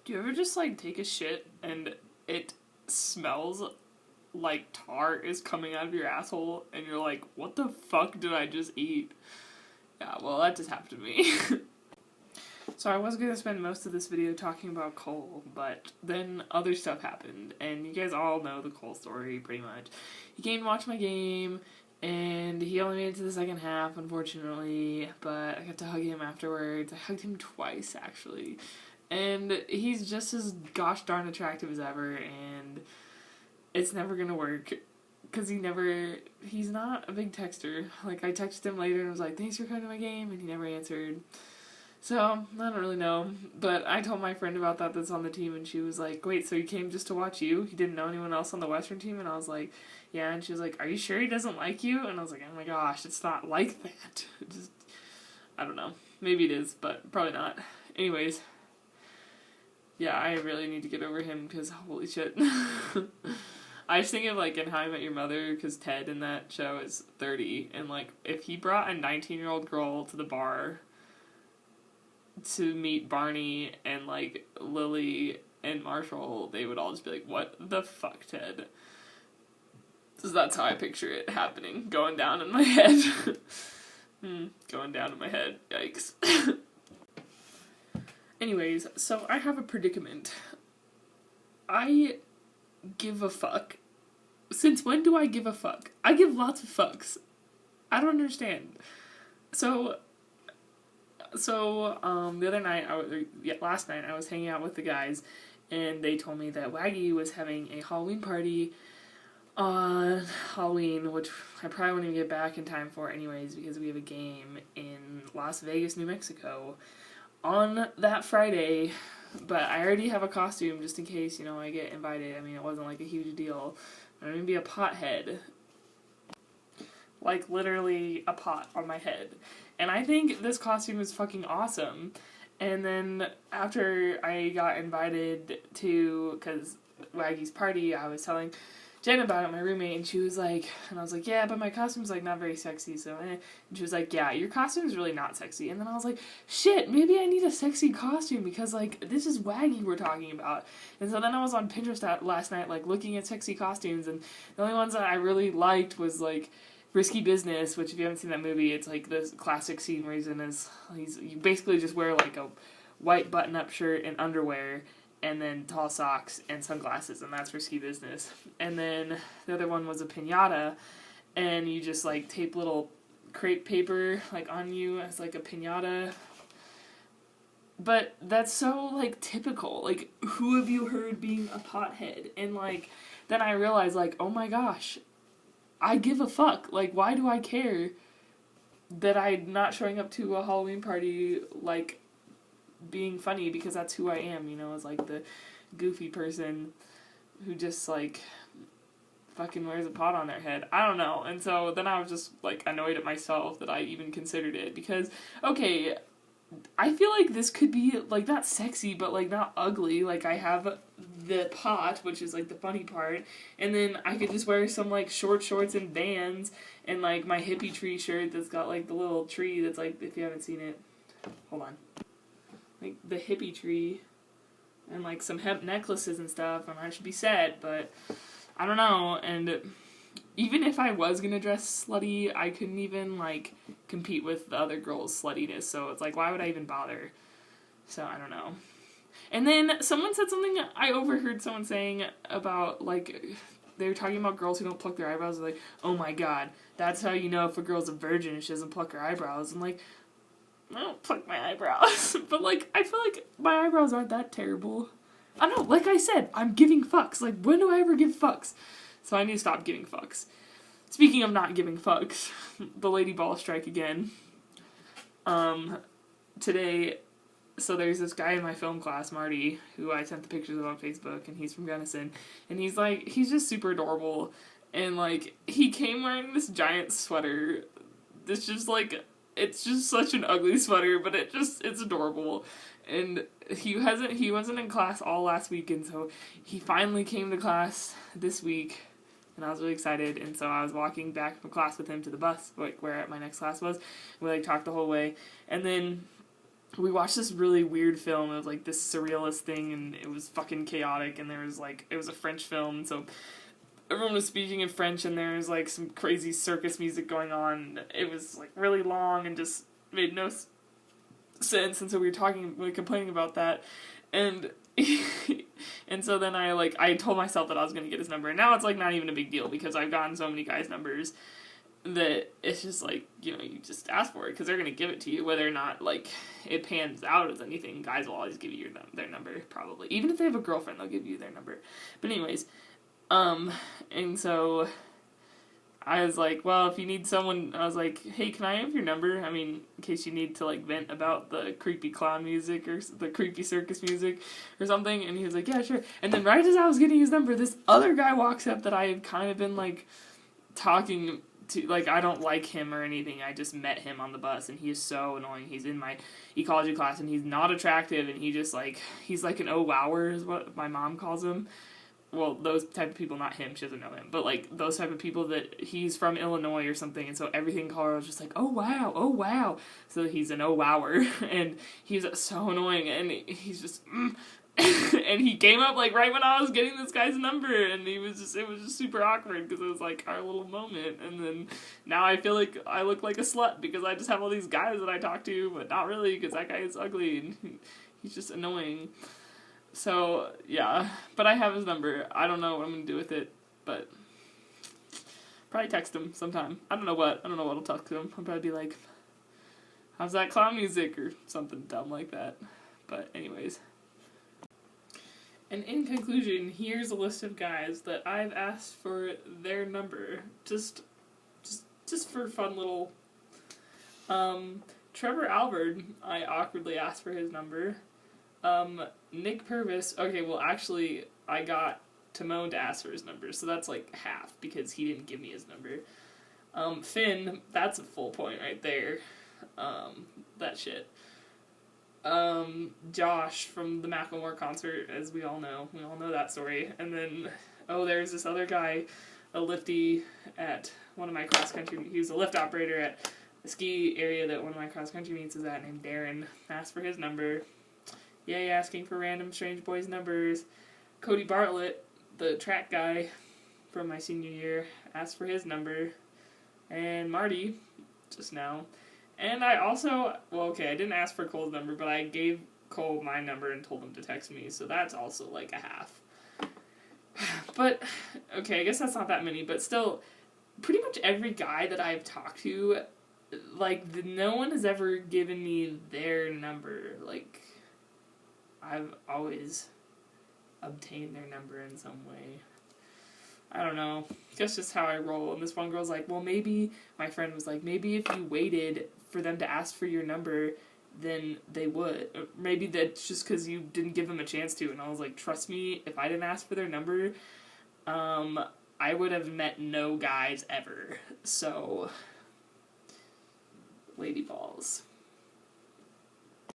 Do you ever just, like, take a shit and it smells like tar is coming out of your asshole and you're like, what the fuck did I just eat? Yeah, well, that just happened to me. So I was gonna spend most of this video talking about Cole, but then other stuff happened, and you guys all know the Cole story, pretty much. He came to watch my game, and he only made it to the second half, unfortunately, but I got to hug him afterwards. I hugged him twice, actually. And he's just as gosh darn attractive as ever, and it's never gonna work. Because he's not a big texter. Like, I texted him later and was like, thanks for coming to my game, and he never answered. So, I don't really know, but I told my friend about that's on the team, and she was like, wait, so he came just to watch you? He didn't know anyone else on the Western team? And I was like, yeah, and she was like, are you sure he doesn't like you? And I was like, oh my gosh, it's not like that. Just, I don't know. Maybe it is, but probably not. Anyways, yeah, I really need to get over him, because holy shit. I was thinking of, like, in How I Met Your Mother, because Ted in that show is 30, and, like, if he brought a 19-year-old girl to the bar to meet Barney and, like, Lily and Marshall, they would all just be like, what the fuck, Ted? So that's how I picture it happening, going down in my head. Going down in my head, yikes. Anyways, so I have a predicament. I give a fuck. Since when do I give a fuck? I give lots of fucks. I don't understand. So the other night, last night, I was hanging out with the guys, and they told me that Waggy was having a Halloween party on Halloween, which I probably won't even get back in time for anyways, because we have a game in Las Vegas, New Mexico, on that Friday, but I already have a costume just in case, I get invited. I mean, it wasn't, like, a huge deal. I'm gonna be a pothead. Like, literally a pot on my head. And I think this costume is fucking awesome. And then after I got invited to, because Waggy's party, I was telling Jen about it, my roommate, and she was like, and I was like, yeah, but my costume's, like, not very sexy, so And she was like, yeah, your costume's really not sexy. And then I was like, shit, maybe I need a sexy costume, because, like, this is Waggy we're talking about. And so then I was on Pinterest last night, like, looking at sexy costumes, and the only ones that I really liked was, like, Risky Business, which if you haven't seen that movie, it's like this classic scene where you basically just wear like a white button-up shirt and underwear, and then tall socks and sunglasses, and that's Risky Business. And then the other one was a piñata, and you just like tape little crepe paper like on you as like a piñata. But that's so like typical. Like, who have you heard being a pothead? And like then I realized like, oh my gosh, I give a fuck. Like, why do I care that I'm not showing up to a Halloween party, like, being funny, because that's who I am, as, like, the goofy person who just, like, fucking wears a pot on their head. I don't know. And so then I was just, like, annoyed at myself that I even considered it, because, okay, I feel like this could be, like, not sexy, but, like, not ugly. Like, I have the pot, which is, like, the funny part, and then I could just wear some, like, short shorts and Vans, and, like, my hippie tree shirt that's got, like, the little tree that's, like, if you haven't seen it, hold on, like, the hippie tree, and, like, some hemp necklaces and stuff, and I should be set, but I don't know. And even if I was gonna dress slutty, I couldn't even, like, compete with the other girls' sluttiness, so it's like, why would I even bother? So, I don't know. And then someone said something, I overheard someone saying about, like, they were talking about girls who don't pluck their eyebrows, like, oh my god, that's how you know if a girl's a virgin, she doesn't pluck her eyebrows. And, like, I don't pluck my eyebrows, but, like, I feel like my eyebrows aren't that terrible. I don't know, like I said, I'm giving fucks. Like, when do I ever give fucks? So I need to stop giving fucks. Speaking of not giving fucks, the lady ball strike again. Today, so there's this guy in my film class, Marty, who I sent the pictures of on Facebook, and he's from Gunnison, and he's just super adorable, and, like, he came wearing this giant sweater. It's just, like, it's just such an ugly sweater, but it's adorable. And he wasn't in class all last week, and so he finally came to class this week, and I was really excited. And so I was walking back from class with him to the bus, like where my next class was. We, like, talked the whole way, and then we watched this really weird film. It was like this surrealist thing, and it was fucking chaotic, and there was like, it was a French film, so everyone was speaking in French, and there was like some crazy circus music going on. It was like really long and just made no sense, and so we were complaining about that, and and so then I told myself that I was gonna get his number, and now it's like not even a big deal because I've gotten so many guys' numbers that it's just like, you know, you just ask for it because they're gonna give it to you whether or not like it pans out as anything. Guys will always give you their number, probably, even if they have a girlfriend, they'll give you their number. But anyways, and so I was like, well, if you need someone, I was like, hey, can I have your number? I mean, in case you need to, like, vent about the creepy clown music or the creepy circus music or something. And he was like, yeah, sure. And then right as I was getting his number, this other guy walks up that I had kind of been, like, talking to. Like, I don't like him or anything. I just met him on the bus, and he is so annoying. He's in my ecology class, and he's not attractive, and he just, like, he's like an oh-wower is what my mom calls him. Well, those type of people, not him, she doesn't know him, but, like, those type of people that he's from Illinois or something, and so everything in Colorado is just like, oh, wow. So he's an oh-wower, and he's so annoying, and he's just, and he came up, like, right when I was getting this guy's number, and it was just super awkward, because it was, like, our little moment, and then now I feel like I look like a slut, because I just have all these guys that I talk to, but not really, because that guy is ugly, and he's just annoying. So, yeah, but I have his number. I don't know what I'm going to do with it, but probably text him sometime. I don't know what I'll text him. I'll probably be like, how's that clown music, or something dumb like that. But anyways. And in conclusion, here's a list of guys that I've asked for their number. Just for fun little... Trevor Albert, I awkwardly asked for his number. Nick Purvis, okay, well, actually, I got Timon to ask for his number, so that's, like, half, because he didn't give me his number. Finn, that's a full point right there. That shit. Josh from the Macklemore concert, as we all know that story. And then, there's this other guy, a lifty at one of my cross-country, he was a lift operator at the ski area that one of my cross-country meets is at, named Darren. Asked for his number. Yay, asking for random strange boys' numbers. Cody Bartlett, the track guy from my senior year, asked for his number. And Marty, just now. And I also, I didn't ask for Cole's number, but I gave Cole my number and told him to text me, so that's also like a half. But, okay, I guess that's not that many, but still, pretty much every guy that I've talked to, like, no one has ever given me their number, like... I've always obtained their number in some way. I don't know. That's just how I roll. And this one girl's like, well, maybe, my friend was like, maybe if you waited for them to ask for your number, then they would. Or maybe that's just because you didn't give them a chance to. And I was like, trust me, if I didn't ask for their number, I would have met no guys ever. So, lady balls.